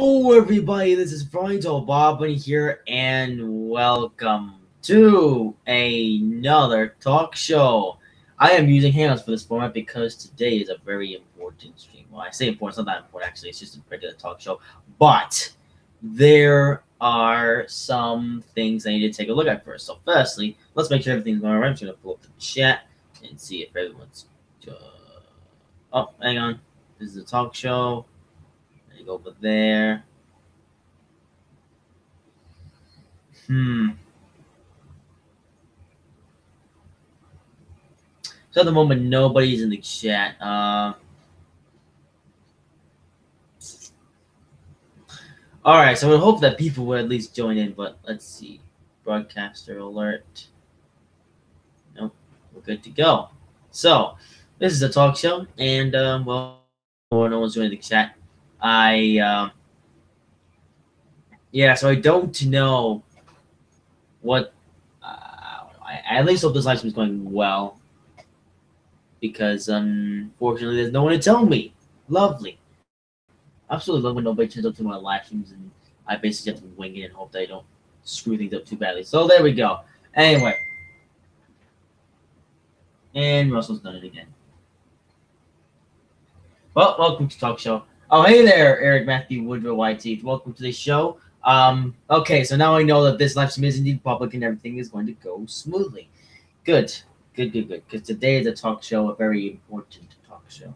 Hello, everybody. This is Frowny13 here, and welcome to another talk show. I am using Hangouts for this format because today is a very important stream. Well, I say important; it's not that important actually. It's just a regular talk show. But there are some things I need to take a look at first. So, firstly, let's make sure everything's going right. I'm just gonna pull up the chat and see if everyone's. Oh, hang on. This is a talk show. Let me go over there. So at the moment, nobody's in the chat. All right, so we hope that people will at least join in. But let's see, broadcaster alert. Nope, we're good to go. So this is a talk show, and well, no one's joining the chat. Yeah, so I don't know what. I at least hope this live stream is going well, because unfortunately, there's no one to tell me. Lovely. Absolutely love when nobody turns up to my live streams and I basically have to wing it and hope they don't screw things up too badly. So there we go. Anyway. And Russell's done it again. Well, welcome to Talk Show. Oh, hey there, Eric Matthew Woodrow White Teeth. Welcome to the show. Okay, so now I know that this live stream is indeed public and everything is going to go smoothly. Good. Because today is a talk show, a very important talk show.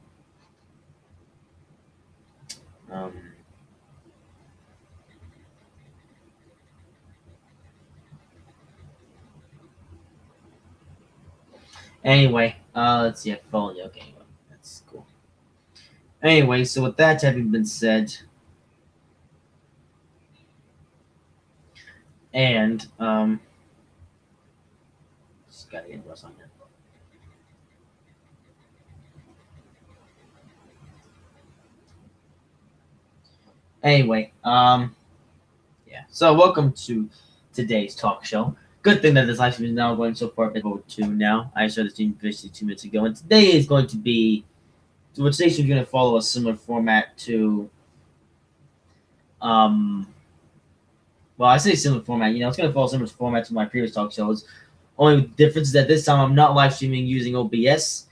Anyway, let's see. I followed you. Okay, well, that's cool. Anyway, so with that having been said, and just gotta get Russ on here. Anyway, yeah. So welcome to today's talk show. Good thing that this live stream is now going so far over 2 now. I started streaming officially 2 minutes ago, and today is going to be. Today's stream is going to follow a similar format to. Well, I say similar format. It's going to follow similar format to my previous talk shows. Only difference is that this time I'm not live streaming using OBS.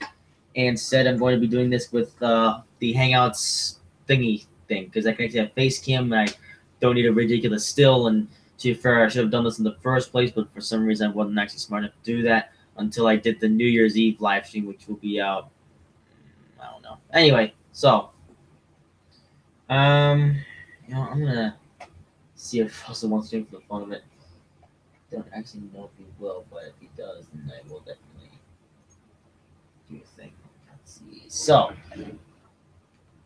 Instead, I'm going to be doing this with the Hangouts thingy thing, because I can actually have face cam and I don't need a ridiculous still. And to be fair, I should have done this in the first place, but for some reason I wasn't actually smart enough to do that until I did the New Year's Eve live stream, which will be out. I don't know. Anyway, so I'm gonna see if Russell wants to do it for the fun of it. Don't actually know if he will, but if he does, then I will definitely do a thing. Let's see. So,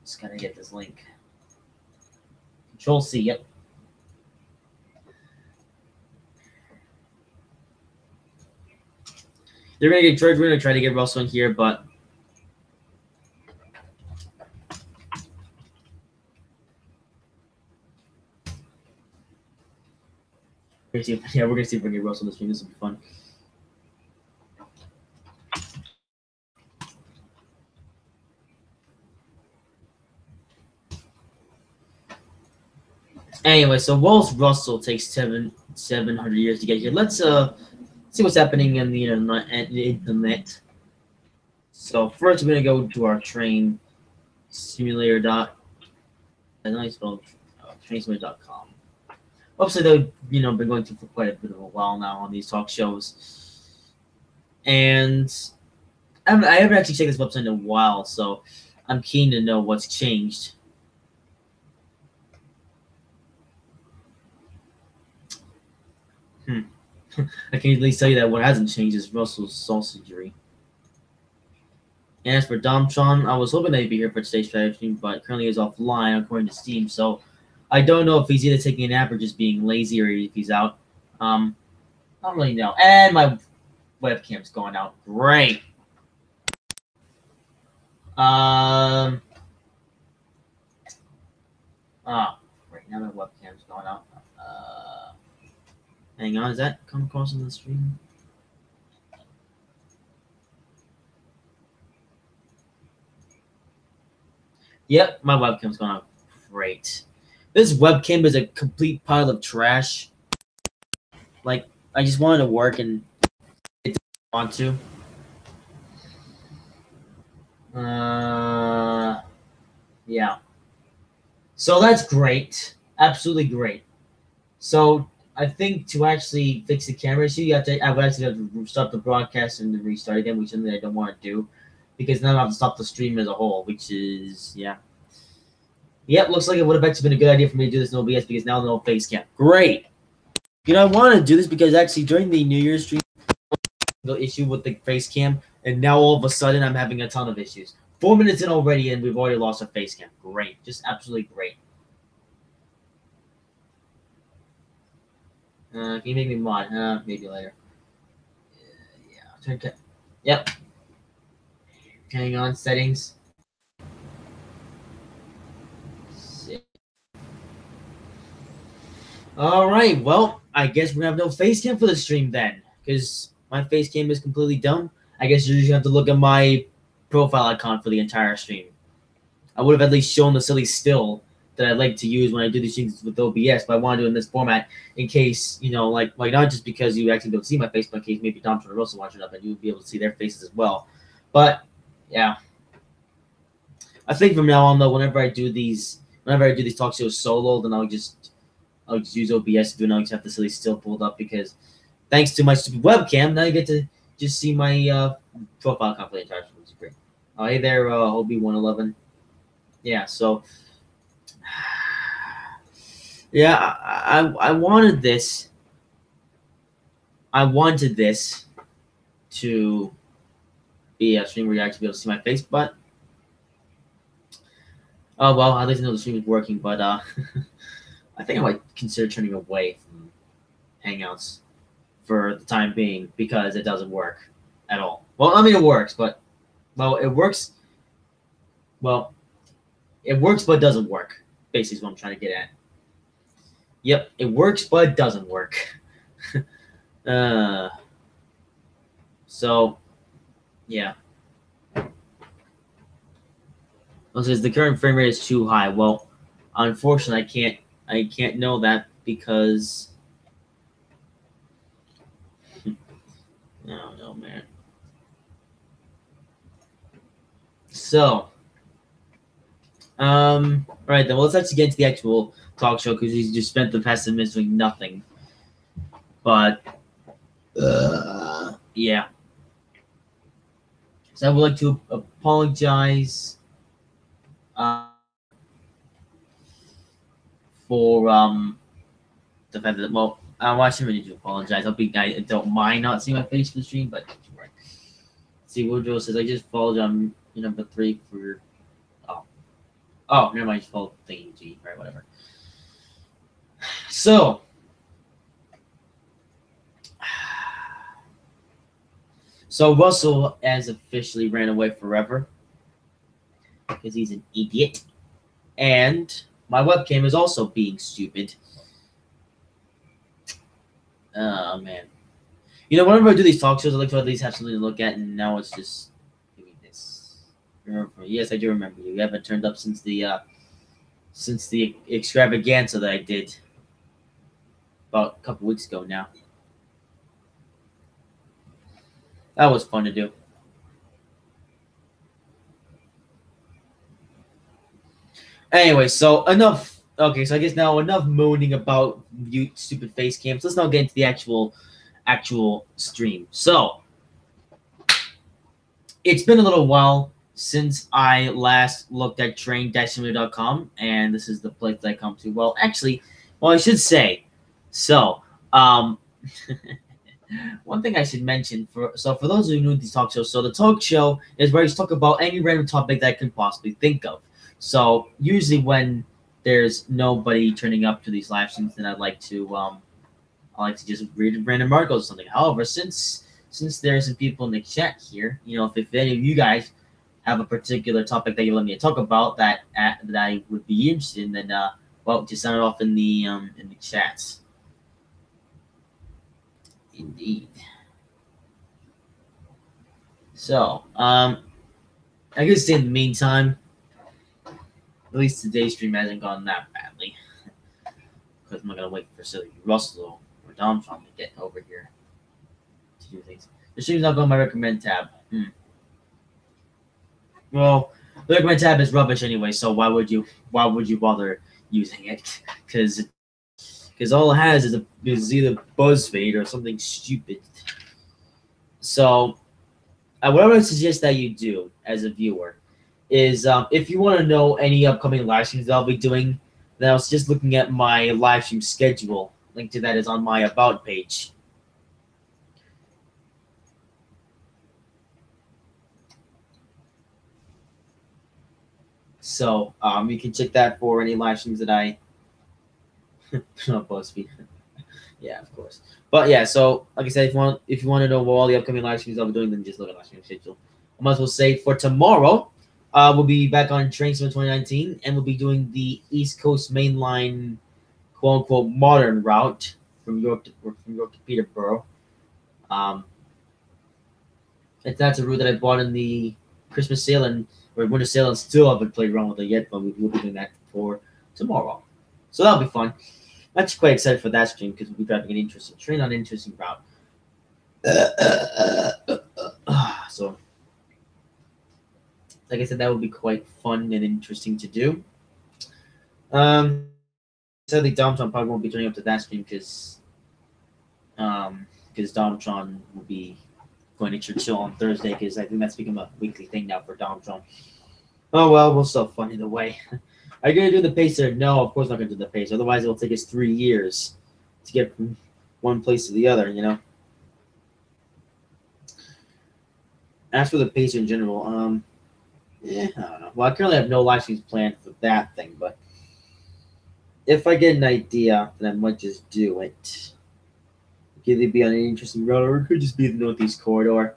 just gotta get this link. Control C, yep. They're gonna get George. We're gonna try to get Russell in here, but we're gonna see if we can get Russell this stream. This will be fun. Anyway, so whilst Russell takes 700 years to get here, let's see what's happening in the internet. So first, we're gonna go to our train simulator trainsimulator.com. Obviously, they've been going through for quite a bit of a while now on these talk shows, and I haven't actually checked this website in a while, so I'm keen to know what's changed. I can at least tell you that what hasn't changed is Russell's sausagery. And as for Domtron, I was hoping that he'd be here for today's strategy, but currently he's offline according to Steam, so I don't know if he's either taking a nap or just being lazy, or if he's out. I don't really know. And my webcam's going out. Great. Right now my webcam's going out. Hang on, is that come across on the stream? Yep, my webcam's going out. Great. This webcam is a complete pile of trash. Like, I just wanted to work and it didn't want to. Yeah. So that's great. Absolutely great. So I think to actually fix the camera issue, I would actually have to stop the broadcast and then restart again, which is something I don't want to do. Because then I have to stop the stream as a whole, which is, yeah. Yep, looks like it would have actually been a good idea for me to do this in OBS because now no face cam. Great. I want to do this because actually during the New Year's stream, the issue with the face cam, and now all of a sudden I'm having a ton of issues. 4 minutes in already, and we've already lost our face cam. Great. Just absolutely great. Can you make me mod? Maybe later. Yeah. Yep. Hang on. Settings. All right. Well, I guess we're gonna have no face cam for the stream then, because my face cam is completely dumb. I guess you just have to look at my profile icon for the entire stream. I would have at least shown the silly still that I like to use when I do these things with OBS, but I want to do it in this format in case, like not just because you actually be able to see my face, but in case maybe Tom or Russell watch it up and you'll be able to see their faces as well. But yeah, I think from now on though, whenever I do these talk shows solo, then I'll just use OBS to do, and I'll just have the silly still pulled up because thanks to my stupid webcam, now you get to just see my profile icon for the entire show, which is great. Hey there, Obi111. Yeah, so yeah, I wanted this. I wanted this to be a stream where you actually be able to see my face, but oh well, at least I know the stream is working. But I think I might consider turning away from Hangouts for the time being because it doesn't work at all. Well, I mean it works, but it works. Well, it works, but doesn't work. Basically, is what I'm trying to get at. Yep, it works, but it doesn't work. So, yeah. Well, says the current frame rate is too high. Well, unfortunately, I can't know that because I don't know, man. So, all right then. Well, let's actually get into the actual talk show because he's just spent the past 10 minutes doing nothing. But, yeah. So I would like to apologize for the fact that I actually really do apologize. I don't mind not seeing my face for the stream, but right. See, Woodrow says I just followed number 3 for never mind, just followed thingy G, right, whatever. So Russell has officially ran away forever because he's an idiot, and my webcam is also being stupid. Oh man, whenever I do these talk shows, I like to at least have something to look at, and now it's just doing this. Yes, I do remember you. You haven't turned up since the extravaganza that I did about a couple weeks ago now. That was fun to do. Anyway, so enough. Okay, so I guess now enough moaning about you stupid face cams. Let's now get into the actual stream. So it's been a little while since I last looked at train-simulator.com, and this is the place that I come to. Well, actually, I should say. So, one thing I should mention for those who know these talk shows, so the talk show is where I talk about any random topic that I can possibly think of. So usually when there's nobody turning up to these live streams, then I like to just read random articles or something. However, since there's some people in the chat here, if any of you guys have a particular topic that you want me to talk about that I would be interested in, then just sound it off in the chats. Indeed. So, I guess in the meantime, at least today's stream hasn't gone that badly. because I'm not gonna wait for silly Russell or Dom trying to get over here to do things. The stream's not going to my recommend tab. Well, the recommend tab is rubbish anyway, so why would you bother using it? Because all it has is either BuzzFeed or something stupid. So what I would suggest that you do as a viewer is if you want to know any upcoming live streams that I'll be doing, then I was just looking at my live stream schedule. Link to that is on my about page. So you can check that for any live streams that I not BuzzFeed. Yeah, of course. But yeah, so like I said, if you want to know what all the upcoming live streams I'll be doing, then just look at live stream schedule. I might as well say for tomorrow, we'll be back on Train 2019, and we'll be doing the East Coast Mainline, quote unquote, modern route from York to Peterborough. Um, that's a route that I bought in the Christmas sale or winter sale, and still haven't played around with it yet. But we'll be doing that for tomorrow, so that'll be fun. I'm actually quite excited for that stream because we'll be driving an interesting train on an interesting route. So, like I said, that would be quite fun and interesting to do. Sadly, Domtron probably won't be turning up to that stream because Domtron will be going to Churchill on Thursday because I think that's become a weekly thing now for Domtron. Oh well, we'll still have fun either way. Are you gonna do the pacer? No, of course not gonna do the pacer. Otherwise, it'll take us 3 years to get from one place to the other. As for the pacer in general, I don't know. Well, I currently have no live streams planned for that thing, but if I get an idea, then I might just do it. It could either be on an interesting road, or it could just be the Northeast Corridor.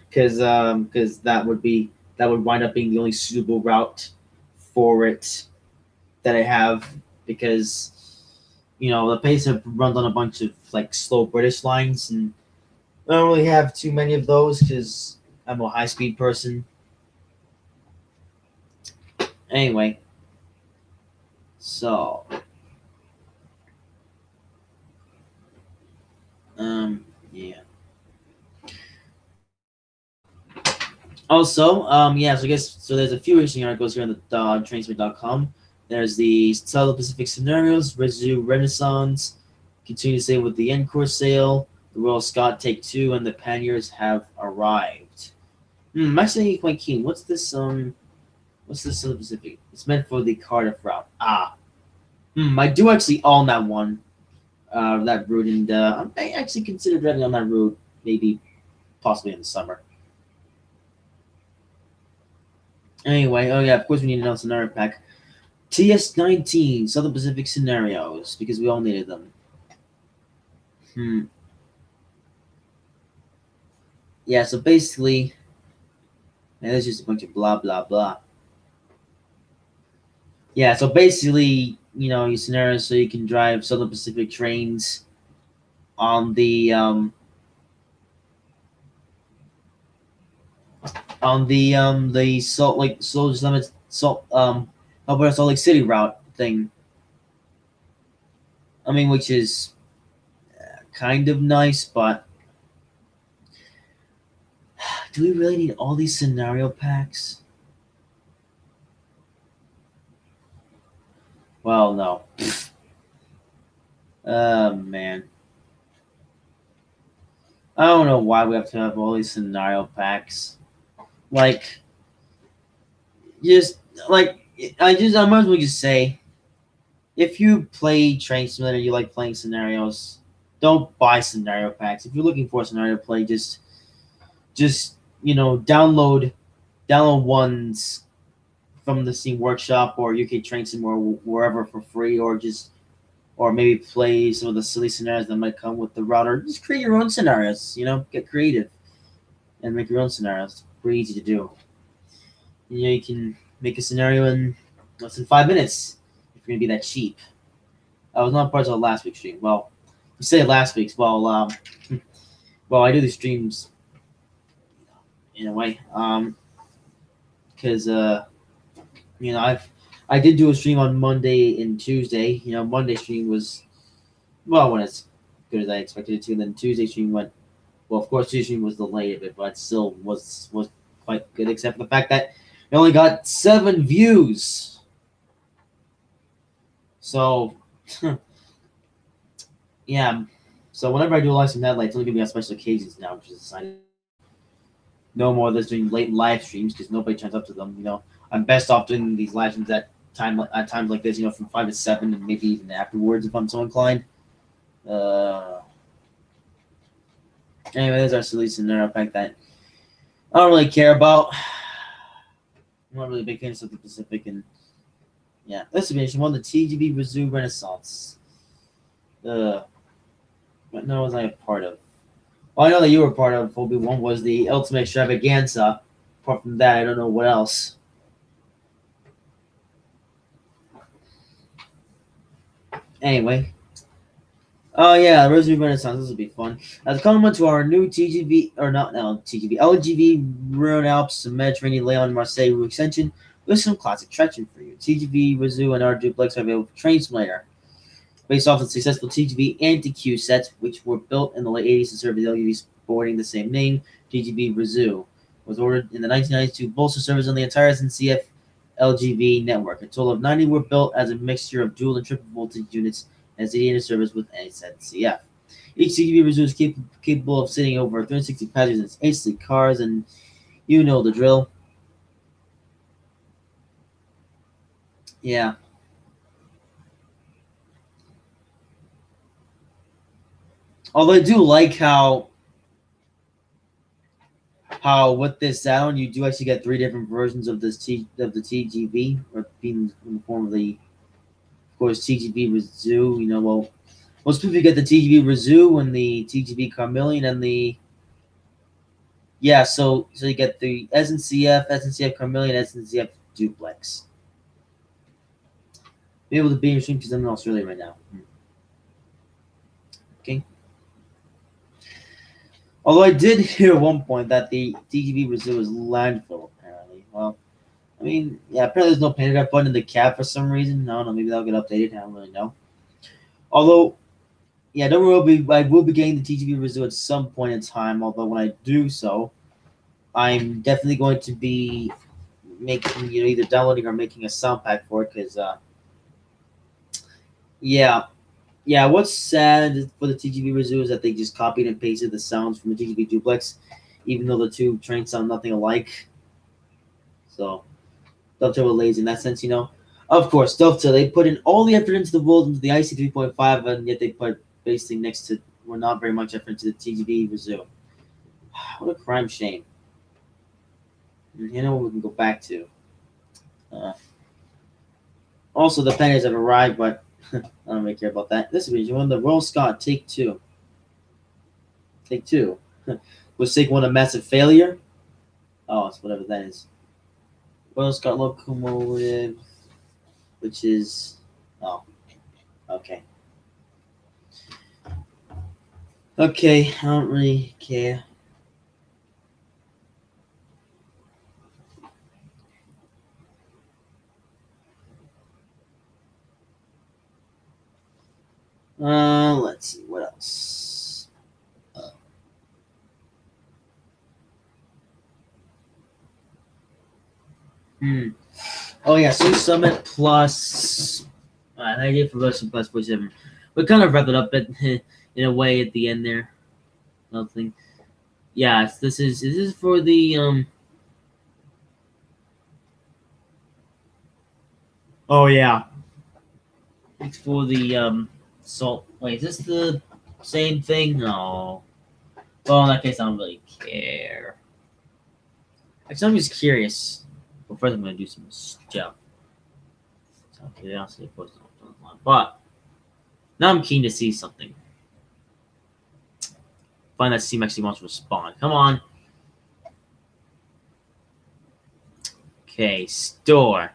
Because that would wind up being the only suitable route for it that I have, because the pacer runs on a bunch of like slow British lines, and I don't really have too many of those because I'm a high speed person. Anyway, so yeah. Also, yeah, so I guess there's a few interesting articles here on the Trainsmith.com. There's the Southern Pacific Scenarios, Residue Renaissance, continue to sale with the Encore sale, the Royal Scott Take 2, and the Panniers have arrived. I'm actually quite keen. What's this Southern Pacific? It's meant for the Cardiff route. I do actually own that one, that route, and I actually considered driving on that route, maybe possibly in the summer. Anyway, oh yeah, of course we need to announce another pack. TS19 Southern Pacific Scenarios, because we all needed them. Yeah, so basically, man, there's just a bunch of blah blah blah. Yeah, so basically, your scenarios so you can drive Southern Pacific trains on the Salt Lake Soldiers Limits Alberta Salt Lake City route thing. I mean, which is kind of nice, but do we really need all these scenario packs? Well, no. Man. I don't know why we have to have all these scenario packs. Like, I might as well just say, if you play Train Simulator, you like playing scenarios, don't buy scenario packs. If you're looking for a scenario play, just download ones from the Steam Workshop or UK Train Sim or wherever for free, or maybe play some of the silly scenarios that might come with the router. Just create your own scenarios. Get creative and make your own scenarios. It's pretty easy to do. You can make a scenario in less than 5 minutes if you're gonna be that cheap. I was not part of last week's stream. Well, you say last week's. Well, I do these streams in a way, because I've I did do a stream on Monday and Tuesday. Monday stream was went as good as I expected it to. And then Tuesday stream went well. Of course, Tuesday stream was delayed a bit, but still was quite good, except for the fact that it only got 7 views. So, yeah. So whenever I do a live stream that late, it's only gonna be on special occasions now, which is a sign. No more of this doing late live streams because nobody turns up to them. I'm best off doing these live streams at times like this. From 5 to 7, and maybe even afterwards if I'm so inclined. Anyway, there's our solution there. In fact, that I don't really care about. I'm not really a big fan of something specific, and yeah, this is interesting. One, the TGB Rizzu Renaissance. What no was I a part of? Well, I know that you were part of. Phobia 1 was the Ultimate Extravaganza. Apart from that, I don't know what else. Anyway. Oh yeah, Rosary Renaissance. This will be fun. As a compliment to our new TGV, or not now TGV, LGV Rhone Alps Mediterranean Leon Marseille Route extension with some classic traction for you. TGV Rizzu and our duplex are available for Train Simulator. Based off of the successful TGV anti-Q sets, which were built in the late 80s to serve the LGV sporting the same name, TGV Rizzu was ordered in the 1990s to bolster service on the entire SNCF LGV network. A total of 90 were built as a mixture of dual and triple voltage units as the into service with SNCF. Each TGV Rizzu is capable of sitting over 360 passengers in 8 sleek cars, and you know the drill. Yeah. Although I do like how with this sound you do actually get 3 different versions of the TGV, or being in the form of the, of course, TGV Rizzu. Most people get the TGV Rizzu and the TGV Carmelian and the so you get the SNCF Carmelian, SNCF Duplex. Be able to be in stream because I'm in Australia right now. Okay. Although I did hear at one point that the TGV Rizzu is landfill, apparently. Well, I mean, yeah, apparently there's no painted button in the cab for some reason. I don't know, maybe that'll get updated. I don't really know. Although, yeah, I will be getting the TGV Rizzu at some point in time. Although when I do so, I'm definitely going to be making, either downloading or making a sound pack for it. Because, yeah, what's sad for the TGV Rizzu is that they just copied and pasted the sounds from the TGV Duplex, even though the two trains sound nothing alike. So, Dovetail were lazy in that sense, Of course, Dovetail, they put in all the effort into the world into the IC 3.5, and yet they put basically next to, or not very much effort into the TGV Rizzu. What a crime shame. You know what we can go back to. Also, the pennies have arrived, but I don't really care about that. This is one the Royal Scot Take 2. Take 2. Was Take 1 a massive failure? Oh, it's whatever that is. Royal Scot Locomotive, which is... Oh, okay. Okay, I don't really care. Let's see, what else? Oh yeah, so Summit plus an idea for Version plus 47. We kind of wrapped it up in a way at the end there. Nothing. Yeah, this is for the Oh yeah. It's for the salt. Wait, is this the same thing? No. Well, in that case, I don't really care. Actually, I'm just curious. Well, first I'm gonna do some stuff. Curiosity, of course, but now I'm keen to see something. Find that Steam actually wants to respond. Come on. Okay, store.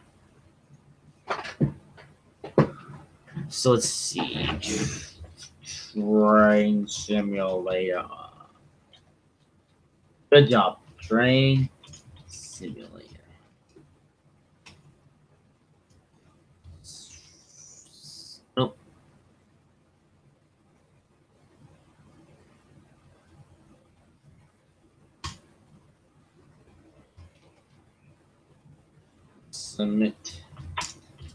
So let's see. Train simulator. Good job. Train simulator. Submit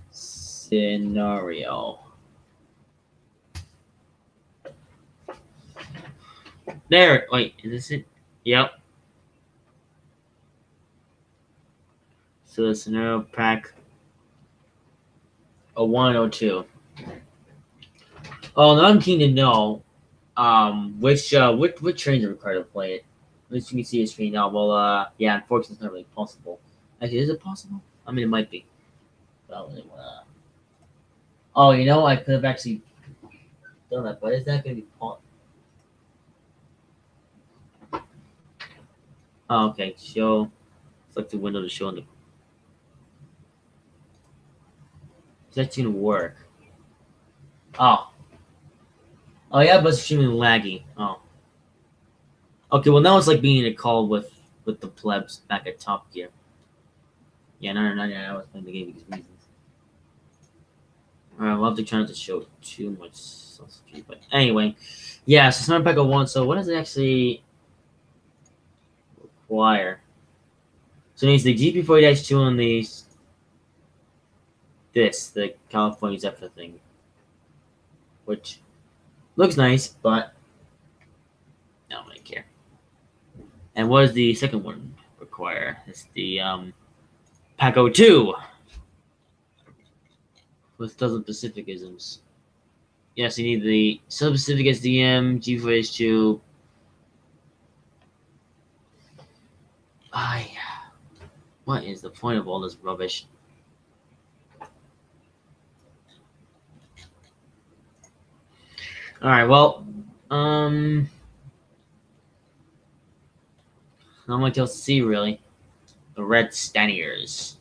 scenario. There. Wait, is this it? Yep. So the scenario pack 0102. Oh, now I'm keen to know which trains are required to play it. At least you can see the screen now. Well, yeah, unfortunately, it's not really possible. Actually, is it possible? I mean, it might be. Oh, you know, I could have actually done that, but is that going to be possible? Oh, okay. Show. Select the window to show on the. Is that going to work? Oh. Oh, yeah, but it's extremely laggy. Oh. Okay, well, now it's like being in a call with the plebs back at Top Gear. Yeah, no, I was playing the game because of reasons. Alright, we'll have to try not to show too much stuff, but anyway. Yeah, so Sniper Pack 1, so what does it actually require? So it needs the GP40-2 on the the California Zephyr thing. Which looks nice, but I don't really care. And what does the second one require? It's the Pack 2 with dozen Pacificisms. Yes, you need the Sub-Pacific SDM, GP40-2. What is the point of all this rubbish? Alright, well, not much else to see, really. The Red Staniers.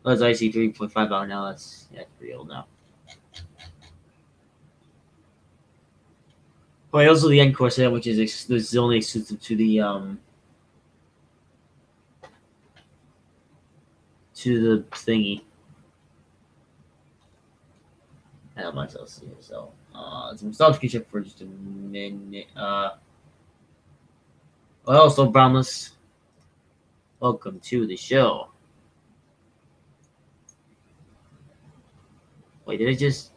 Well, that's IC 3.5 out now. That's pretty old now. But also the Encore set, which is only exclusive to the thingy. And not much else here. So, some subscription for just a minute. Also, Brownless, welcome to the show. Wait, did it just?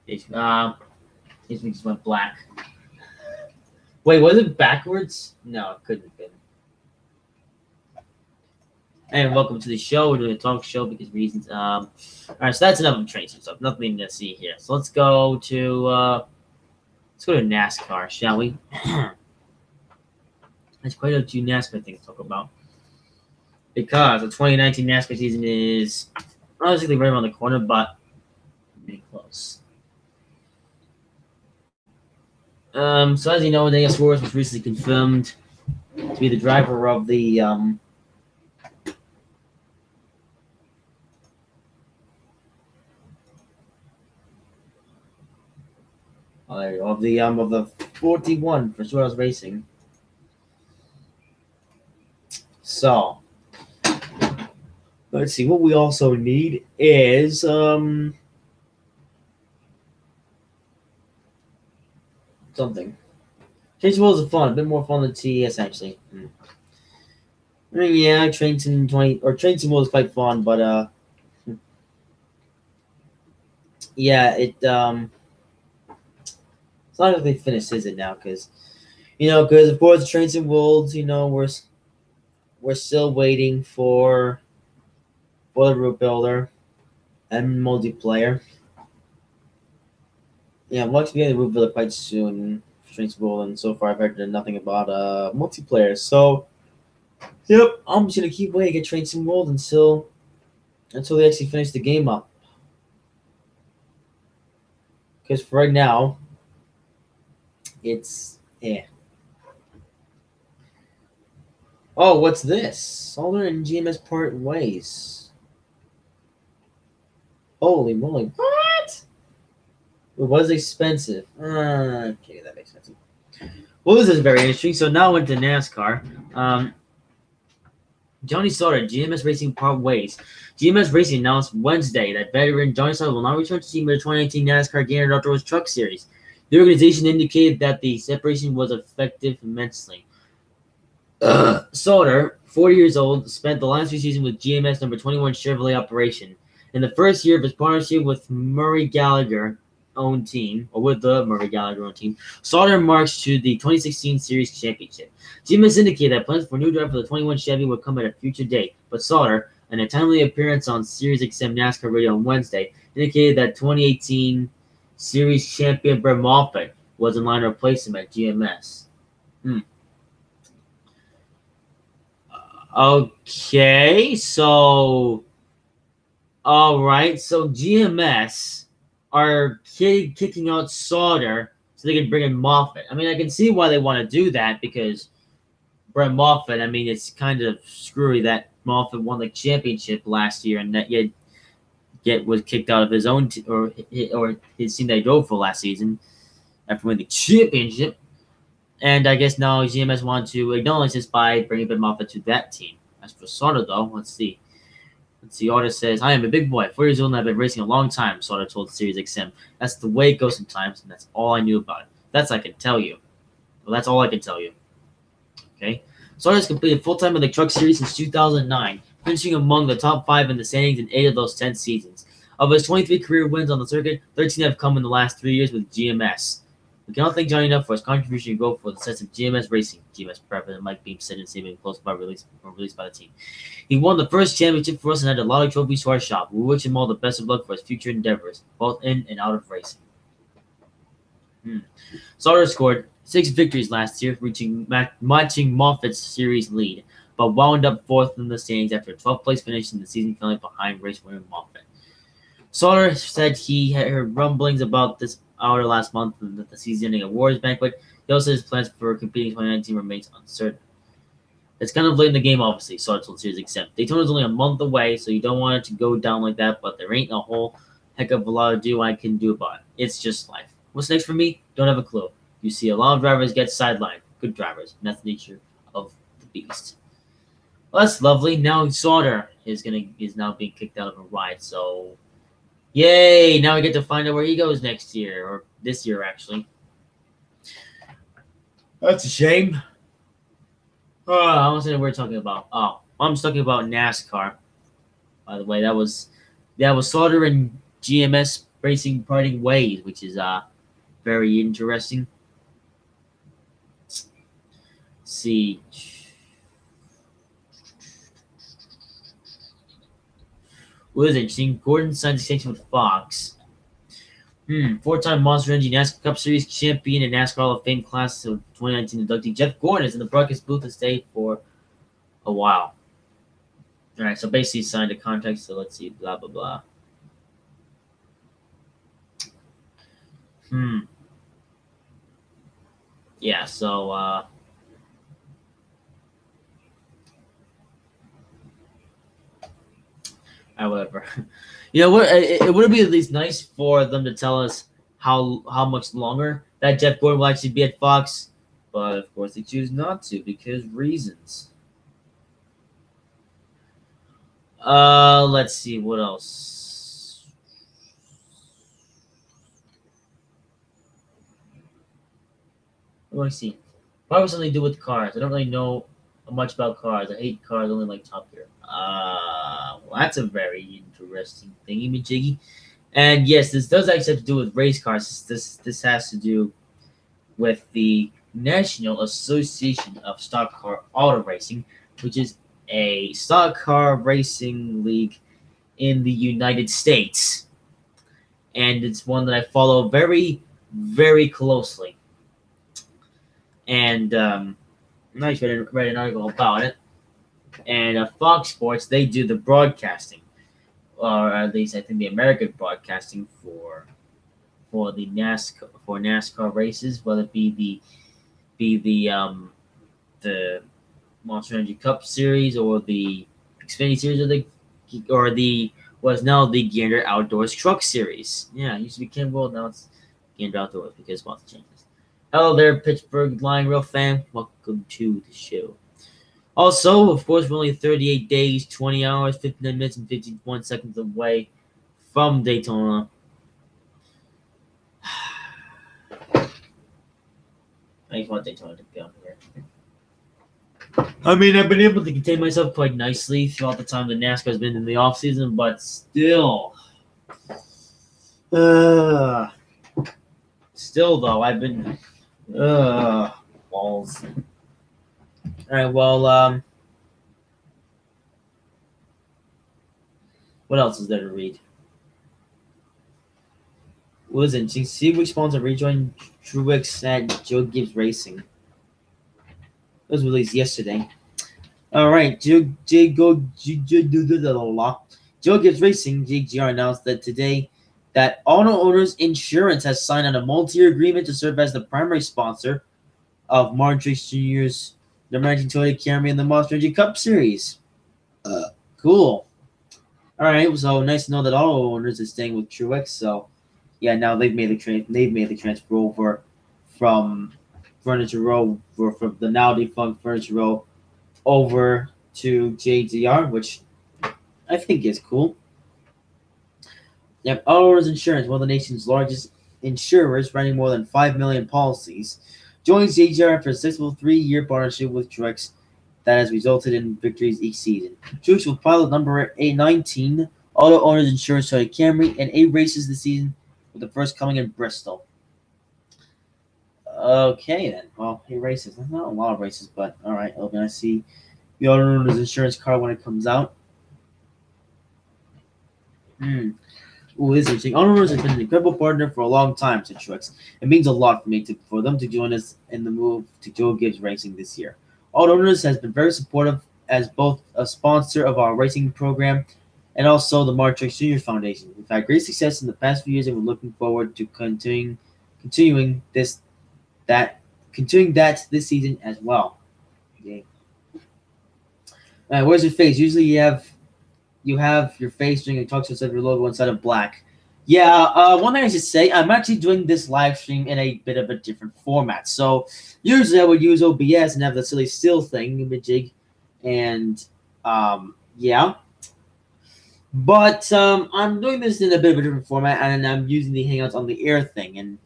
It just went black. Wait, was it backwards? No, it couldn't have been. And welcome to the show. We're doing a talk show because reasons. All right, so that's enough of trains and stuff. Nothing to see here. So let's go to NASCAR, shall we? There's quite a few NASCAR things to talk about because the 2019 NASCAR season is honestly right around the corner, but pretty close. So as you know, Daniel Suarez was recently confirmed to be the driver of the of the 41 for Suarez Racing. So let's see. What we also need is something. Chase Worlds is fun, a bit more fun than TES actually. I mean, yeah, Train Sim World is quite fun, but yeah, it's not if they finished, is it now? Because of course, Train Sim Worlds, we're still waiting for the route builder and multiplayer. Yeah, I'm lucky to get the route builder quite soon. Train Sim World, and so far I've heard nothing about multiplayer. So, yep, I'm just gonna keep waiting to get Train Sim World until they actually finish the game up. Because for right now, it's Oh, what's this? Solar and GMS part ways. Holy moly! What? It was expensive. Okay, that makes sense. Well, this is very interesting. So now into NASCAR. Johnny Sauter, GMS Racing part ways. GMS Racing announced Wednesday that veteran Johnny Sauter will not return to team in the 2018 NASCAR Gator Outdoors Truck Series. The organization indicated that the separation was effective immensely. Sauter, 40 years old, spent the last few seasons with GMS number 21 Chevrolet operation. In the first year of his partnership with Murray Gallagher owned team, or with the Murray Gallagher owned team, Sauter marched to the 2016 Series Championship. GMS indicated that plans for a new driver for the 21 Chevy would come at a future date, but Sauter, in a timely appearance on Sirius XM NASCAR Radio on Wednesday, indicated that 2018 Series champion Brett Moffitt was in line to replace him at GMS. Okay, so all right, so GMS are kicking out Sauter so they can bring in Moffitt. I mean, I can see why they want to do that because Brett Moffitt. I mean, it's kind of screwy that Moffitt won the championship last year and that yet was kicked out of his own or his team that he drove for last season after winning the championship. And I guess now GMS want to acknowledge this by bringing Ben Moffitt to that team. As for Sauter, though, let's see. Sauter says, I am a big boy, 4 years old, and I've been racing a long time, Sauter told Sirius XM. That's the way it goes sometimes, and that's all I knew about it. That's I can tell you. Well, that's all I can tell you. Okay? Sauter has completed full-time in the Truck Series since 2009, finishing among the top 5 in the standings in 8 of those 10 seasons. Of his 23 career wins on the circuit, 13 have come in the last 3 years with GMS. We cannot thank Johnny enough for his contribution and growth for the success of GMS Racing, GMS President Mike Beam said in a statement close by released by the team. He won the first championship for us and had a lot of trophies to our shop. We wish him all the best of luck for his future endeavors, both in and out of racing. Sauter scored 6 victories last year, matching Moffitt's series lead, but wound up 4th in the standings after a 12th place finish in the season finale behind race winner Moffitt. Sauter said he had heard rumblings about this hour last month and that the season-ending awards banquet. He also said his plans for competing in 2019 remains uncertain. It's kind of late in the game, obviously, Sauter told Sirius XM. Daytona's only a month away, so you don't want it to go down like that, but there ain't a whole heck of a lot I can do about it. It's just life. What's next for me? Don't have a clue. You see a lot of drivers get sidelined. Good drivers. And that's the nature of the beast. Well, that's lovely. Now Sauter is now being kicked out of a ride, so yay! Now we get to find out where he goes next year, or this year, actually. That's a shame. I don't know what we're talking about. Oh, I'm just talking about NASCAR. By the way, that was Sauter and GMS Racing parting ways, which is very interesting. Let's see. What is interesting? Gordon signed extension with Fox. 4-time Monster Energy NASCAR Cup Series champion and NASCAR Hall of Fame class of 2019 inductee Jeff Gordon is in the broadcast booth to stay for a while. All right, so basically he signed a contract. So let's see, blah blah blah. Yeah. So whatever. You know what? It would be at least nice for them to tell us how much longer that Jeff Gordon will actually be at Fox, but of course they choose not to because reasons. Let's see what else. What do I see? Probably something to do with cars. I don't really know much about cars. I hate cars. I only like Top Gear. Well, that's a very interesting thingy-majiggy. And yes, this does actually have to do with race cars. This has to do with the National Association of Stock Car Auto Racing, which is a stock car racing league in the United States. And it's one that I follow very, very closely. And I read an article about it. And Fox Sports, they do the broadcasting, or at least I think the American broadcasting for the NASCAR races, whether it be the Monster Energy Cup Series or the Xfinity Series or the was now the Gander Outdoors Truck Series. Yeah, it used to be Ken World, now it's Gander Outdoors because lots of changes. Hello there, Pittsburgh Lion Rail fan. Welcome to the show. Also, of course, we're only 38 days, 20 hours, 59 minutes, and 51 seconds away from Daytona. I just want Daytona to be on here. I mean, I've been able to contain myself quite nicely throughout the time that NASCAR has been in the off season, but uh, still though, I've been balls. All right, well, what else is there to read? What is it? See which sponsor rejoined Truex at Joe Gibbs Racing. It was released yesterday. All right, Joe Gibbs Racing (JGR) announced that today that Auto Owners Insurance has signed on a multi-year agreement to serve as the primary sponsor of Martin Truex Jr.'s number 19 Toyota Camry in the Monster Energy Cup Series. Cool. All right, so nice to know that Auto Owners is staying with Truex. So, yeah, now they've made the transfer over from Furniture Row or from the now defunct Furniture Row over to JGR, which I think is cool. Yep, Auto Owners Insurance, one of the nation's largest insurers, running more than 5 million policies, joins JGR after a successful 3-year partnership with Truex that has resulted in victories each season. Truex will pilot number 819 Auto Owners Insurance Toyota Camry in 8 races this season, with the first coming in Bristol. Okay then, well, 8 races. That's not a lot of races, but all right. I'll be nice to see the Auto Owners Insurance card when it comes out. Ooh, this is interesting. Auto Owners has been an incredible partner for a long time, said Truex. It means a lot for me for them to join us in the move to Joe Gibbs Racing this year. Auto Owners has been very supportive as both a sponsor of our racing program and also the Martin Truex Jr. Foundation. We've had great success in the past few years, and we're looking forward to continuing that this season as well. Okay. Where's your face? Usually you have your face during a talk show instead of your logo instead of black. Yeah, one thing I should say, I'm actually doing this live stream in a bit of a different format. So usually I would use OBS and have the silly still thing, jig, and yeah. But I'm doing this in a bit of a different format, and I'm using the Hangouts on the Air thing. And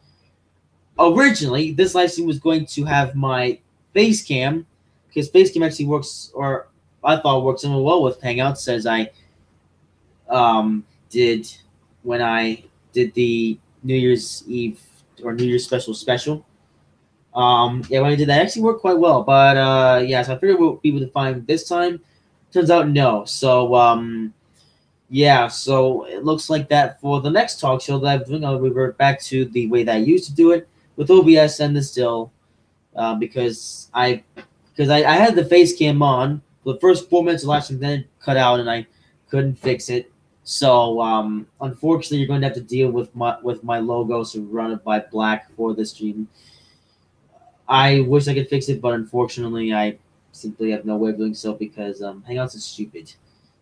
originally, this live stream was going to have my face cam, because face cam actually works, or I thought worked somewhat well with Hangouts, as I did when I did the New Year's Eve or New Year's special. Yeah, when I did that, it actually worked quite well. But yeah, so I figured we'll be able to find this time. Turns out no. So yeah, so it looks like that for the next talk show that I'm doing. I'll revert back to the way that I used to do it with OBS and the still, because I had the face cam on for the first 4 minutes of live stream, then it cut out and I couldn't fix it. So unfortunately, you're going to have to deal with my logo surrounded by black for the stream. I wish I could fix it, but unfortunately, I simply have no way of doing so because Hangouts is stupid.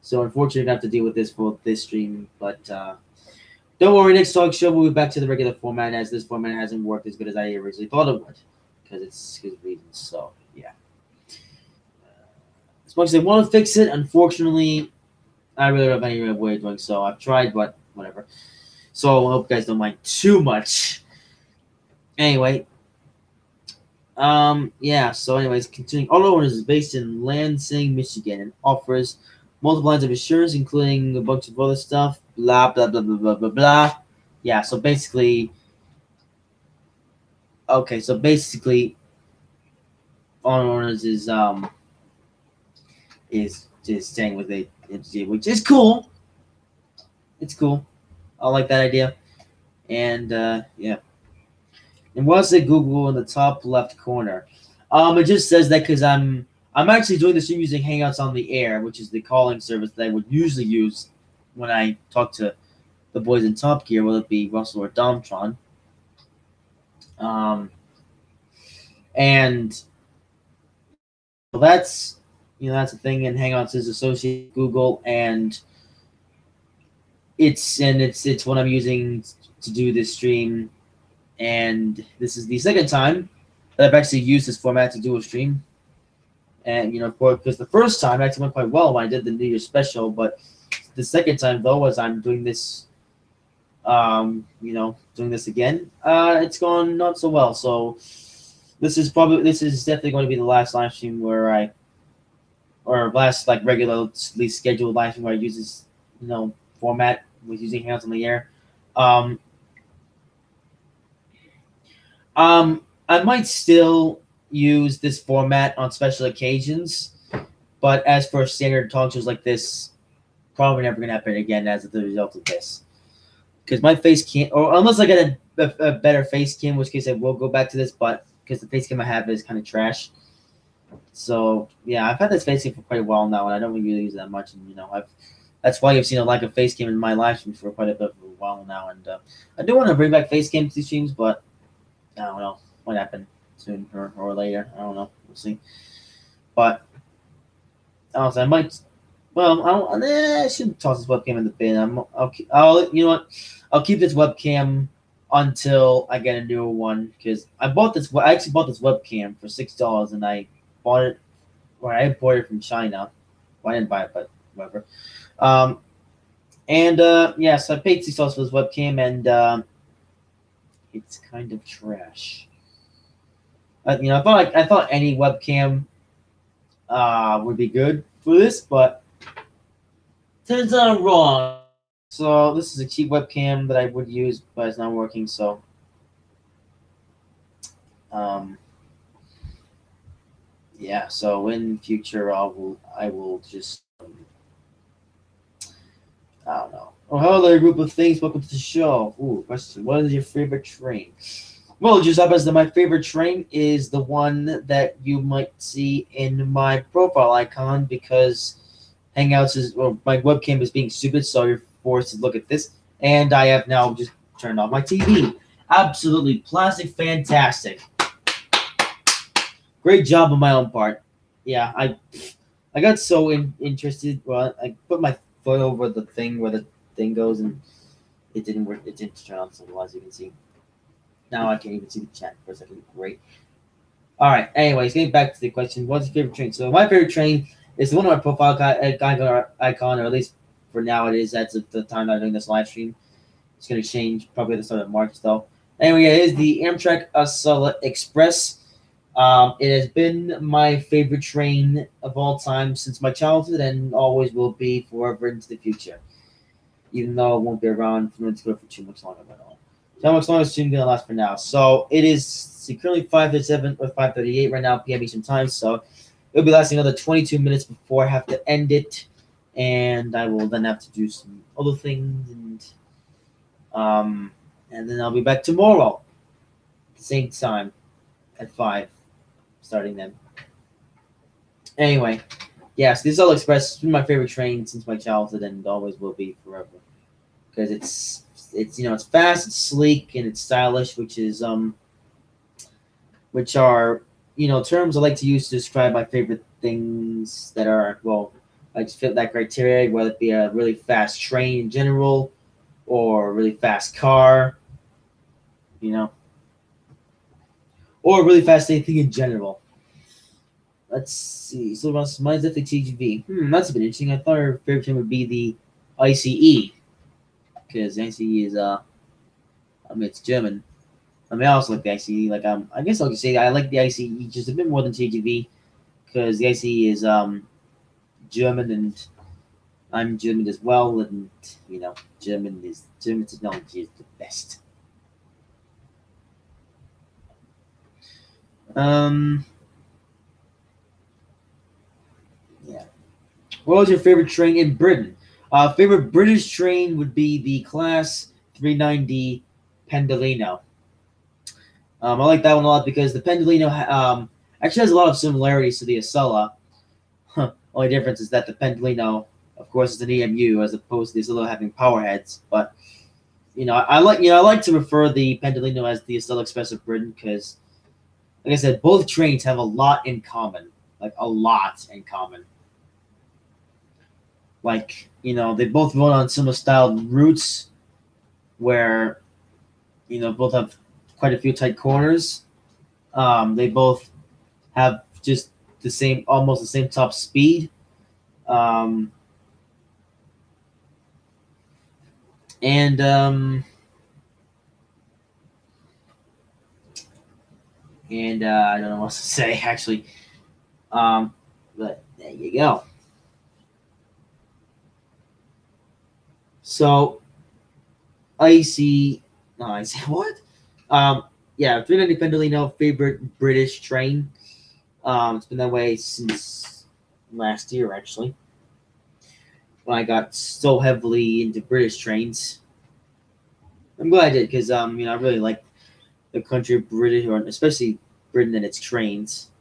So unfortunately, I'm going to have to deal with this for this stream. But don't worry, next talk show we'll be back to the regular format, as this format hasn't worked as good as I originally thought it would, because it's good reasons. So yeah. As much as I want to fix it, unfortunately, I really don't have any way of doing so. I've tried, but whatever. So I hope you guys don't mind too much. Anyway, yeah. So, anyways, continuing. Auto Owners is based in Lansing, Michigan, and offers multiple lines of insurance, including a bunch of other stuff. Blah blah blah blah blah blah blah. Yeah. So basically, okay. So basically, Auto Owners is just staying with a entity, which is cool. It's cool. I like that idea. And yeah. And what's it Google in the top left corner? It just says that because I'm actually doing this using Hangouts on the Air, which is the calling service that I would usually use when I talk to the boys in Top Gear, whether it be Russell or Domtron. And that's that's a thing, and Hangouts is associated with Google, and it's what I'm using to do this stream. And this is the second time that I've actually used this format to do a stream. And because the first time it actually went quite well when I did the New Year's special, but the second time though, as I'm doing this, doing this again, it's gone not so well. So this is definitely going to be the last live stream where I or last like regularly scheduled live stream where I use this format with using Hands on the Air. Um, I might still use this format on special occasions, but as for standard talk shows like this, probably never gonna happen again as the result of this. Because my face cam, or unless I get a better face cam, in which case I will go back to this, but because the face cam I have is kind of trash. So yeah, I've had this face cam for quite a while now, and I don't really use it that much. And I've that's why you've seen a lack of face cam in my live streams for quite a bit of a while now. And I do want to bring back face cam to these streams, but I don't know what happened soon or later. I don't know. We'll see. But honestly, I might. Well, I shouldn't toss this webcam in the bin. I'll you know what? I'll keep this webcam until I get a newer one because I actually bought this webcam for $6 and I bought it or I imported it from China. Well, I didn't buy it, but whatever. Um, and yeah, so I paid $6 for this webcam and it's kind of trash. I thought any webcam would be good for this, but turns out I'm wrong. So this is a cheap webcam that I would use, but it's not working. So, um, yeah. So in future, I will just I don't know. Oh, hello, group of things. Welcome to the show. Ooh, question: what is your favorite train? Well, just up as my favorite train is the one that you might see in my profile icon because Hangouts is well, my webcam is being stupid, so you're forced to look at this. And I have now just turned off my TV. Absolutely plastic, fantastic. Great job on my own part. Yeah, I got so interested. Well, I put my foot over the thing where the thing goes, and it didn't work. It didn't turn on. So as you can see, now I can't even see the chat for a second. Great. All right. Anyways, getting back to the question, what's your favorite train? So my favorite train is the one on my profile icon, or at least for now it is. That's at the time I'm doing this live stream. It's going to change probably at the start of March, though. Anyway, it is the Amtrak Acela Express. It has been my favorite train of all time since my childhood and always will be forever into the future. Even though it won't be around for too much longer at all. So how much longer is it going to last for now? So it is currently 5:37 or 5:38 right now p.m. Eastern time. So it'll be lasting another 22 minutes before I have to end it, and I will then have to do some other things, and then I'll be back tomorrow, at the same time, at 5, starting then. Anyway, yes, this All Express has been my favorite train since my childhood, and always will be forever, because it's fast, it's sleek, and it's stylish, which are terms I like to use to describe my favorite things that are I just fit that criteria, whether it be a really fast train in general or a really fast car, or a really fast anything in general. Let's see. So mine's definitely TGV. That's a bit interesting. I thought our favorite train would be the ICE because ICE is it's German. I also like the ICE. I guess I'll just say I like the ICE just a bit more than TGV because the ICE is German and I'm German as well, and German technology is the best. Yeah. What was your favorite train in Britain? Favorite British train would be the Class 390 Pendolino. I like that one a lot because the Pendolino actually has a lot of similarities to the Acela. Only difference is that the Pendolino, of course, is an EMU as opposed to the Acela having power heads. But I like to refer the Pendolino as the Acela Express of Britain because, like I said, both trains have a lot in common, like a lot in common. They both run on similar styled routes where both have quite a few tight corners. They both have just almost the same top speed. Um, and I don't know what to say actually. But you go. So I see. No, I see what? Yeah, 390 no favorite British train. It's been that way since last year, actually, when I got so heavily into British trains. I'm glad I did because I really like the country of Britain, or especially Britain and its trains.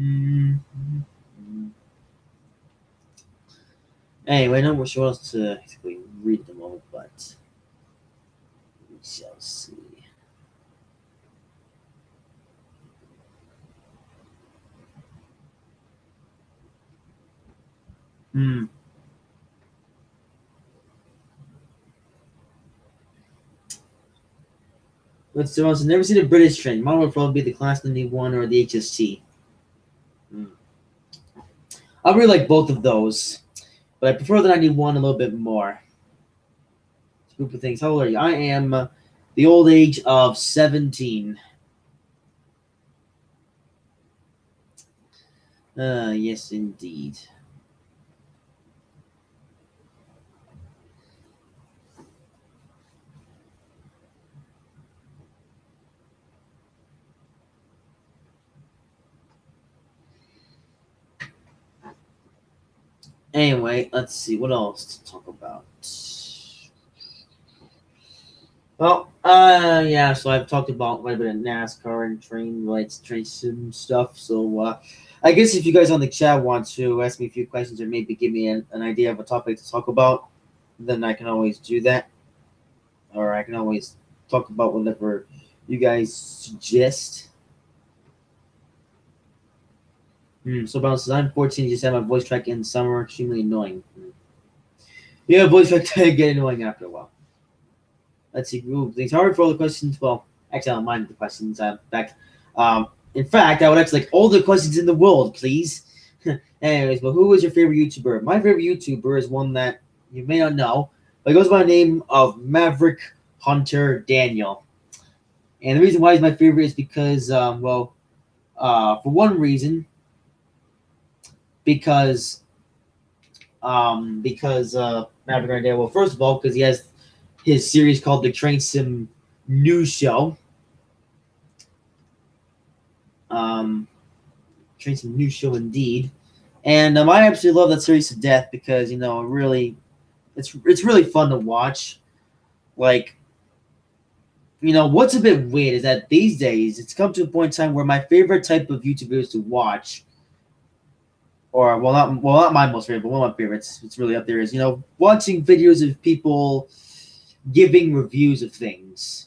Mm-hmm. Anyway, not much else to actually read at the moment, but we shall see. Hmm. Let's see. I've never seen a British train. Mine would probably be the Class 91 or the HST. Hmm. I really like both of those, but I prefer the 91 a little bit more. Group of things. How old are you? I am the old age of 17. Yes, indeed. Anyway, let's see what else to talk about. Well, yeah. So I've talked about quite a bit of NASCAR and train lights, train sim stuff. So, I guess if you guys on the chat want to ask me a few questions or maybe give me an idea of a topic to talk about, then I can always do that, or I can always talk about whatever you guys suggest. So, Bounce says, I'm 14, just had my voice track in summer, extremely annoying. Yeah, voice track get annoying after a while. Let's see. Ooh, it's hard for all the questions. Well, actually, I don't mind the questions. In fact, I would actually like all the questions in the world, please. Anyways, but who is your favorite YouTuber? My favorite YouTuber is one that you may not know, but it goes by the name of Maverick Hunter Daniel. And the reason why he's my favorite is because, for one reason, because Maverick Hunter Daniel. Well, first of all, because he has his series called the Train Sim News Show. Train Sim News Show indeed. And I absolutely love that series to death because it's really fun to watch. Like, what's a bit weird is that these days it's come to a point in time where my favorite type of YouTubers to watch, or not my most favorite, but one of my favorites, it's really up there, is watching videos of people giving reviews of things.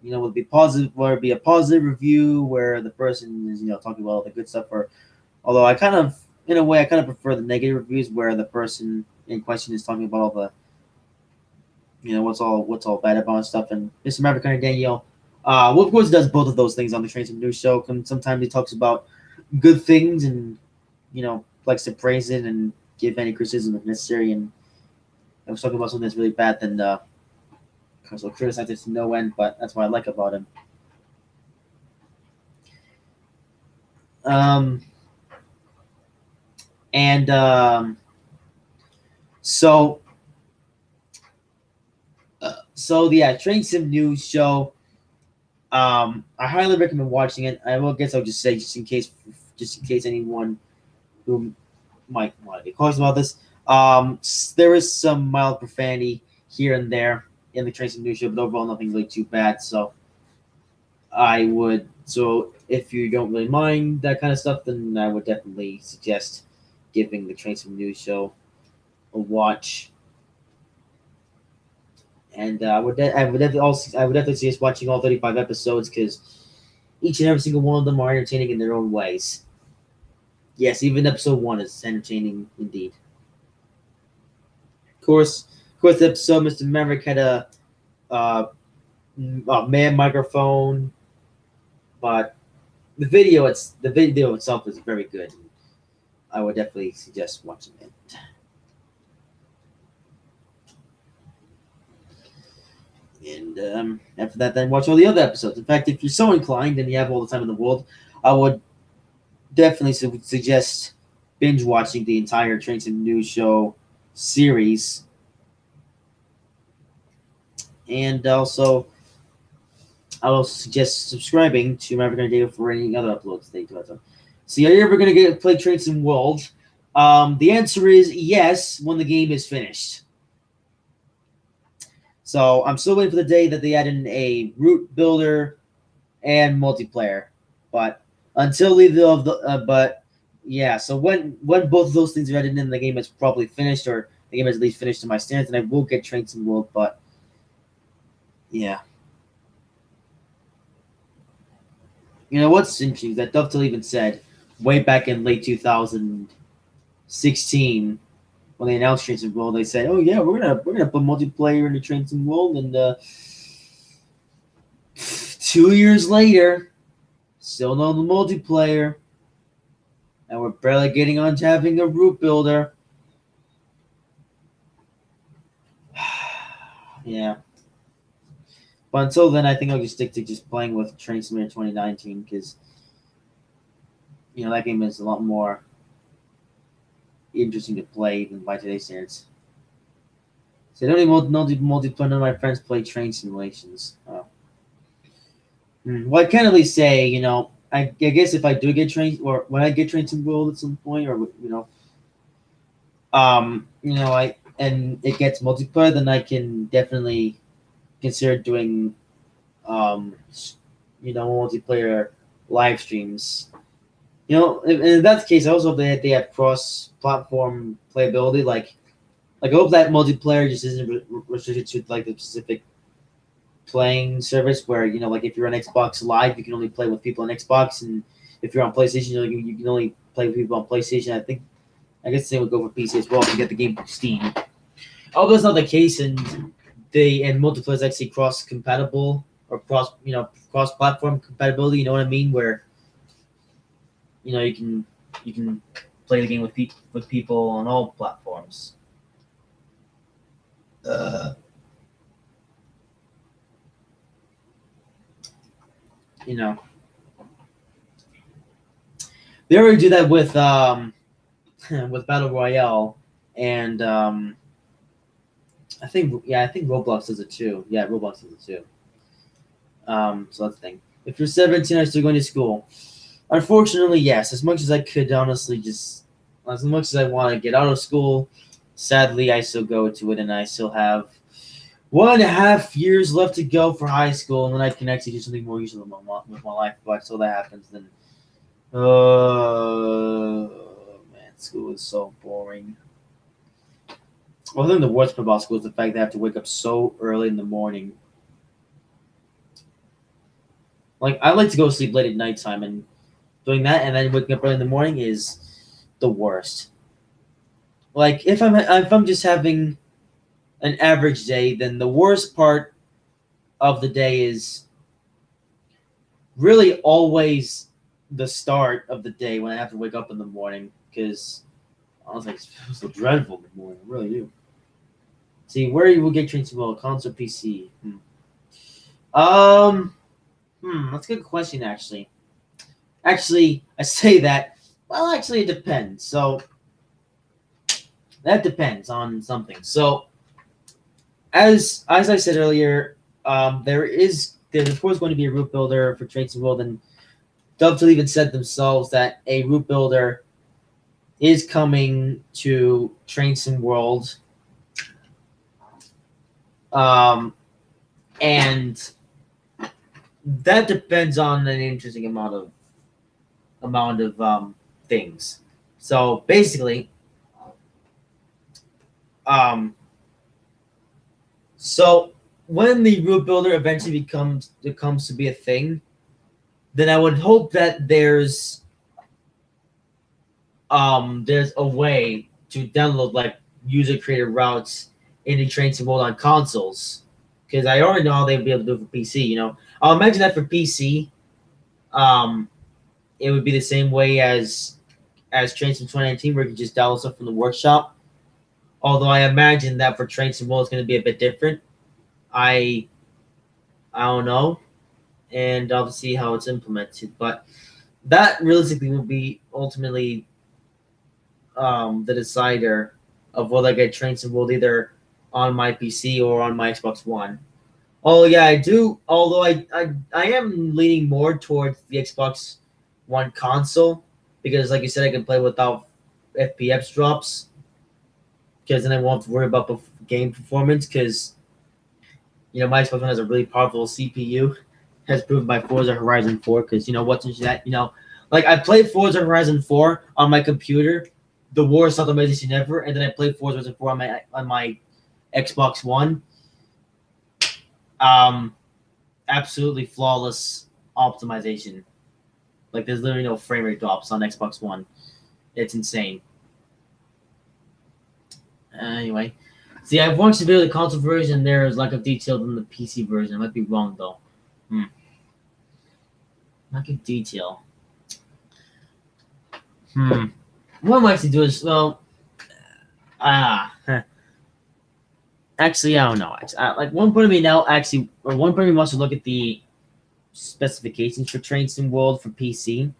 Would it be positive, where it be a positive review where the person is talking about all the good stuff, or although I kind of in a way I kind of prefer the negative reviews where the person in question is talking about all the what's all bad about stuff. And Mr. Maverick Hunter Daniel, well, of course, does both of those things on the Trains and News Show. Sometimes he talks about good things and likes to praise it and give any criticism if necessary. And I was talking about something that's really bad, then so criticize it to no end. But that's what I like about him. And so yeah, Train Sim News Show. I highly recommend watching it. I'll just say just in case anyone who might want to be cautious about this. There is some mild profanity here and there in the Train Sim News Show, but overall nothing really too bad. So if you don't really mind that kind of stuff, then I would definitely suggest giving the Train Sim News Show a watch. And I would definitely suggest watching all 35 episodes because each and every single one of them are entertaining in their own ways. Yes, even episode 1 is entertaining indeed. Of course, the episode, Mr. Maverick had a man microphone, but the video itself is very good. I would definitely suggest watching it. And after that, then watch all the other episodes. In fact, if you're so inclined and you have all the time in the world, I would definitely suggest binge watching the entire Trains and News Show series. And also, I will suggest subscribing to my African Data for any other uploads they do. So, are you ever going to play Trains and World? The answer is yes, when the game is finished. So I'm still waiting for the day that they add in a route builder and multiplayer. But until but yeah. So when both of those things are added in, the game is probably finished, or the game is at least finished to my standards, and I will get Trains and World. But yeah. You know what's interesting? That Dovetail even said way back in late 2016 when they announced Trains and World, they said, "Oh yeah, we're gonna put multiplayer in the Trains and World." And 2 years later, still no multiplayer, and we're barely getting on to having a route builder. Yeah. But until then, I think I'll just stick to just playing with Train Simulator 2019 because that game is a lot more interesting to play than by today's standards. So I don't even multiplayer. None of my friends play train simulations. Oh. Well, I can at least say, I guess if I do get trained, or when I get trained to World at some point, or and it gets multiplayer, then I can definitely consider doing, multiplayer live streams. In that case, I also hope they have cross-platform playability. Like I hope that multiplayer just isn't restricted to like the specific playing service where like if you're on Xbox Live, you can only play with people on Xbox, and if you're on PlayStation, you can only play with people on PlayStation. I guess the same would go for PC as well if you get the game from Steam. Although that's not the case, and multiplayer is actually cross-compatible or cross-platform compatibility. You know what I mean? Where you can play the game with people on all platforms. They already do that with with Battle Royale, and I think Roblox does it too. Yeah, Roblox does it too. So that's the thing. If you're 17, are you still going to school? Unfortunately, yes. As much as I could, honestly, as much as I want to get out of school, sadly, I still go to it, and I still have 1.5 years left to go for high school, and then I can actually do something more useful with my life. But until that happens, then, man, school is so boring. Well, I think the worst part about school is the fact that I have to wake up so early in the morning. Like, I like to go to sleep late at nighttime, and doing that and then waking up early in the morning is the worst. Like, if I'm just having an average day, then the worst part of the day is really always the start of the day when I have to wake up in the morning, because honestly, it feels so dreadful in the morning. I really do. See, where you will get trained to well, console PC. That's a good question, actually. Actually, I say that. Well, actually, it depends. So that depends on something. So, as I said earlier, there's of course going to be a route builder for Trains and World, and Dovetail even said themselves that a route builder is coming to Trains and World. And that depends on an interesting amount of things. So basically, so when the route builder eventually comes to be a thing, then I would hope that there's a way to download like user created routes into Trains and World on consoles, because I already know how they'd be able to do it for PC. I'll imagine that for PC. it would be the same way as Train Sim 2019, where you can just download stuff from the workshop. Although I imagine that for Train Sim World, it's going to be a bit different. I don't know, and I'll see how it's implemented. But that realistically will be ultimately the decider of whether I get Train Sim World either on my PC or on my Xbox One. Oh yeah, I do. Although I am leaning more towards the Xbox One console because, like you said, I can play without FPS drops. Because then I won't have to worry about game performance. Because my Xbox One has a really powerful CPU, as proven by Forza Horizon 4. Because what's into that? Like I played Forza Horizon 4 on my computer, the worst optimization ever, and then I played Forza Horizon 4 on my Xbox One. Absolutely flawless optimization. Like there's literally no frame rate drops on Xbox One. It's insane. Anyway, see, I've watched the video of the console version. There's lack of detail than the PC version. I might be wrong though. Lack of detail. What I might actually do is actually, I don't know. Like one part of me now, one part of me wants to look at the specifications for Train Sim World for PC.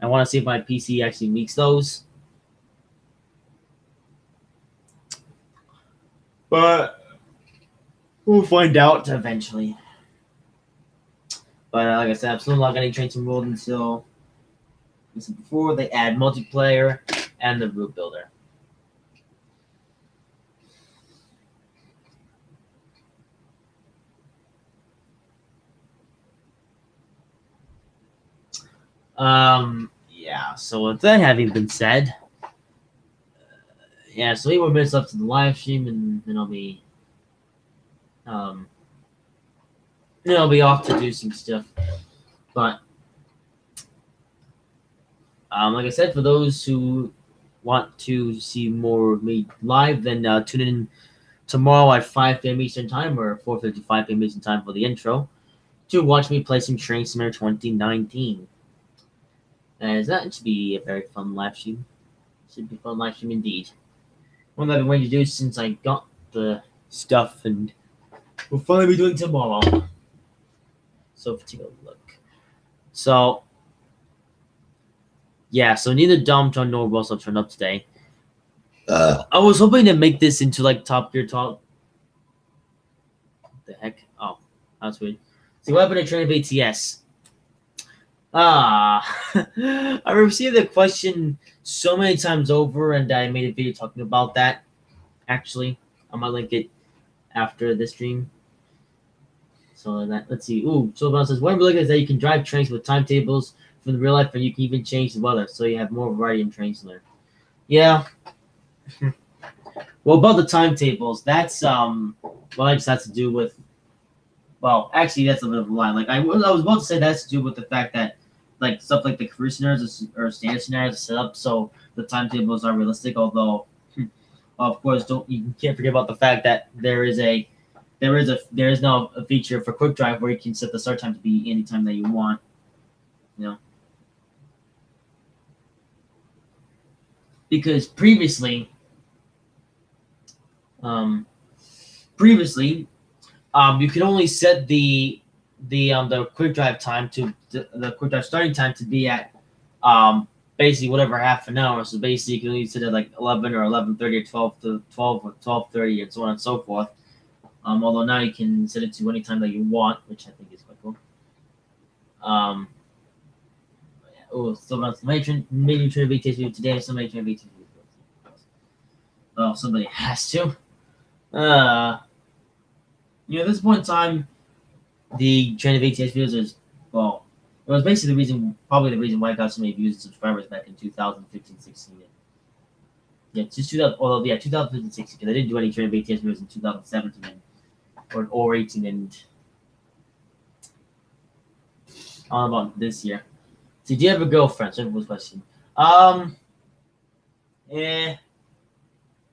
I want to see if my PC actually meets those. But we'll find out eventually. But like I said, I'm still not getting Train Sim World until before they add multiplayer and the route builder. Yeah, so with that having been said, so 8 more minutes left to the live stream, and then I'll be off to do some stuff. But like I said, for those who want to see more of me live, then tune in tomorrow at 5 p.m. Eastern Time or 4:55 p.m. Eastern Time for the intro to watch me play some Train Sim 2019. As that should be a very fun live stream. Should be a fun live stream indeed. One that I've been waiting to do since I got the stuff, and we'll finally be doing tomorrow. So take a look. So yeah, so neither Dom John nor Russell turned up today. I was hoping to make this into like Top Gear Talk. What the heck? Oh, that's weird. See what happened to Train of ATS? I received the question so many times over, and I made a video talking about that. Actually, I might link it after the stream. So let's see. Ooh, so Brown says one really good is that you can drive trains with timetables from the real life, and you can even change the weather, so you have more variety in trains to learn. Yeah. Well, about the timetables, that's well, I guess that's to do with. Well, actually, that's a bit of a lie. Like I was about to say that's to do with the fact that like stuff like the career scenarios or standard scenarios are set up so the timetables are realistic. Although, of course, you can't forget about the fact that there is now a feature for quick drive where you can set the start time to be any time that you want. Because previously, you could only set the quick drive time to the quick drive starting time to be at basically whatever half an hour. So basically, you can only set it like 11 or 11:30 or 12 to 12 or 12:30 and so on and so forth. Although now you can set it to any time that you want, which I think is quite cool. So about maybe try to be tasty today. Somebody try to be tasty. Well, somebody has to. At this point in time, the trend of ATS videos is, well, it was basically probably the reason why I got so many views and subscribers back in 2015-16. Yeah, just 2015-16, because I didn't do any trend of ATS videos in 2017 or 18, and I don't know about this year. So, do you have a girlfriend? Simple question. Kind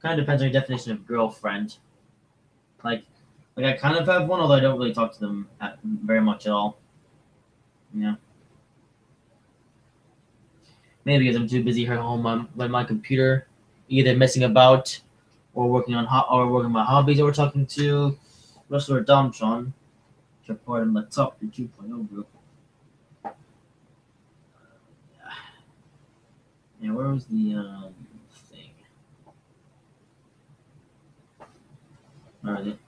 of depends on your definition of girlfriend. Like I kind of have one, although I don't really talk to them very much at all. Yeah. Maybe because I'm too busy here at home on my computer, either messing about or working on working my hobbies, or talking to Russell or Domtron, which are part of the top 2.0 group. Yeah, where was the thing? Where is it?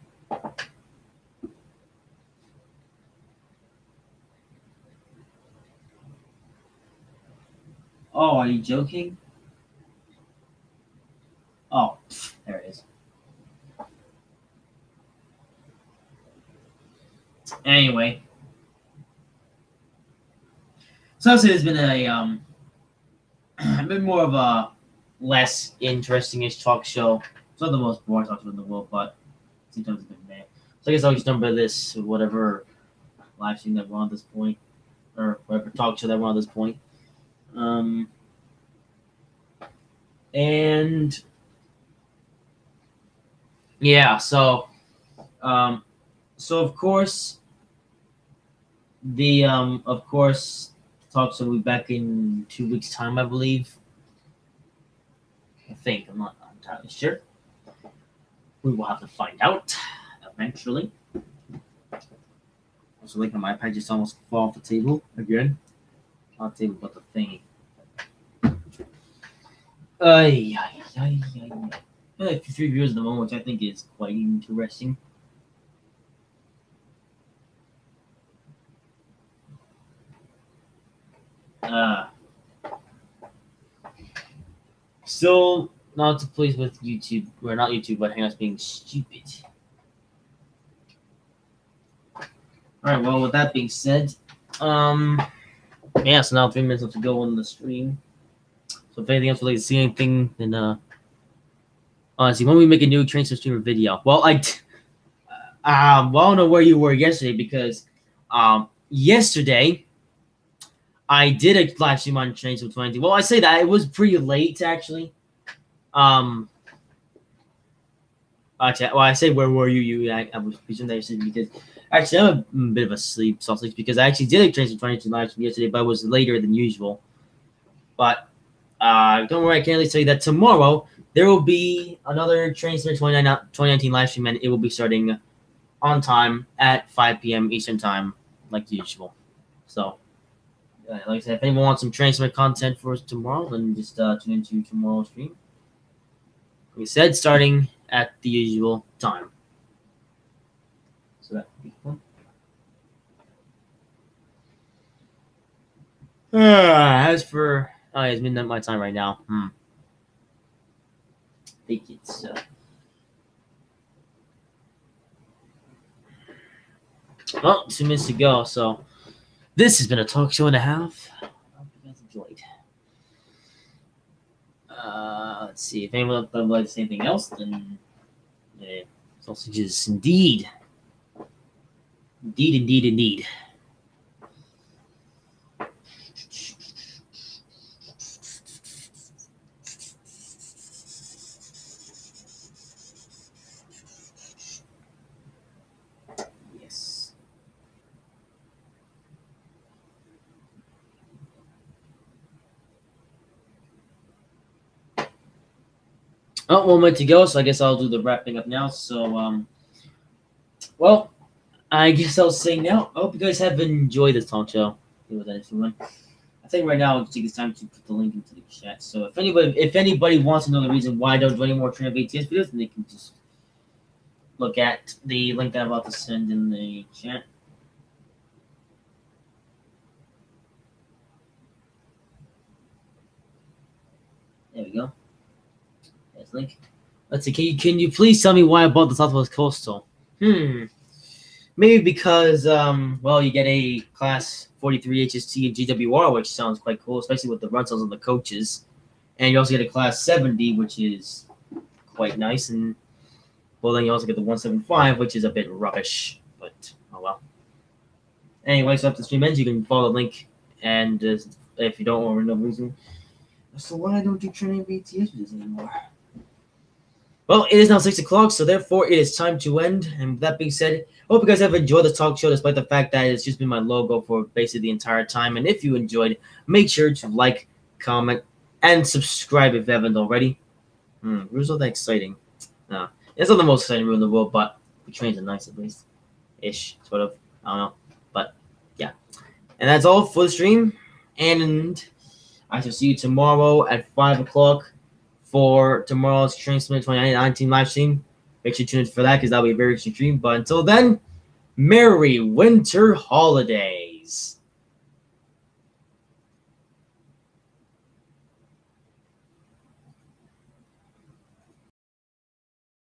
Oh, are you joking? Oh, there it is. Anyway, so it's been a bit more of a less interesting-ish talk show. It's not the most boring talk show in the world, but sometimes it's been meh. So I guess I'll just number this whatever live stream that we're on at this point, or whatever talk show that we're on at this point. Um, and yeah, so of course the talk show will be back in 2 weeks' time, I believe. I think I'm not entirely sure. We will have to find out eventually. Also, like my iPad just almost fall off the table again. Not the table, but the thingy. Ay, ay, ay, ay, ay. I have 3 viewers at the moment, which I think is quite interesting. Still not too pleased with YouTube, or not YouTube, but Hangouts being stupid. Alright, well, with that being said, yeah, so now 3 minutes left to go on the stream. So if anything else would like to see anything, then honestly, when we make a new Train Sim streamer video, well, I don't know where you were yesterday, because yesterday I did a live stream on Train Sim 20. Well, I say that it was pretty late actually. Well, I say where were you? I was presuming that you said, because actually I'm a bit of a soft sleep, because I actually did a Train Sim 22 live stream yesterday, but it was later than usual. But don't worry, I can't really tell you that tomorrow there will be another Train Sim 2019 live stream, and it will be starting on time at 5 p.m. Eastern time, like usual. So, like I said, if anyone wants some Train Sim content for us tomorrow, then just tune into tomorrow's stream. Like I said, starting at the usual time. So that would be fun. As for it's midnight my time right now. I think it's well, 2 minutes to go. So this has been a talk show and a half. I hope you guys enjoyed. Let's see if anyone would like to say anything else. Then sausages, indeed. Indeed. Yes. Oh, 1 minute to go, so I guess I'll do the wrapping up now. So, well, I guess I'll say now. I hope you guys have enjoyed this talk show. I think right now I'll take this time to put the link into the chat. So if anybody wants to know the reason why I don't do any more Train of ATS videos, then they can just look at the link that I'm about to send in the chat. There we go. There's the link. Let's see. Can you please tell me why I bought the Southwest Coastal? Maybe because well, you get a Class 43 HST and GWR, which sounds quite cool, especially with the run cells on the coaches, and you also get a Class 70, which is quite nice, and well, then you also get the 175, which is a bit rubbish, but oh well. Anyway, so after the stream ends, you can follow the link, and if you don't, or no reason, so why I don't do training BTS videos anymore? Well, it is now 6 o'clock, so therefore it is time to end. And with that being said, I hope you guys have enjoyed the talk show, despite the fact that it's just been my logo for basically the entire time. And if you enjoyed, make sure to like, comment, and subscribe if you haven't already. It was not that exciting. No, it's not the most exciting room in the world, but the trains are nice at least. Ish, sort of. I don't know. But, yeah. And that's all for the stream. And I shall see you tomorrow at 5 o'clock for tomorrow's Train Simulator 2019 live stream. Make sure you tune in for that because that'll be a very interesting stream. But until then, Merry Winter Holidays!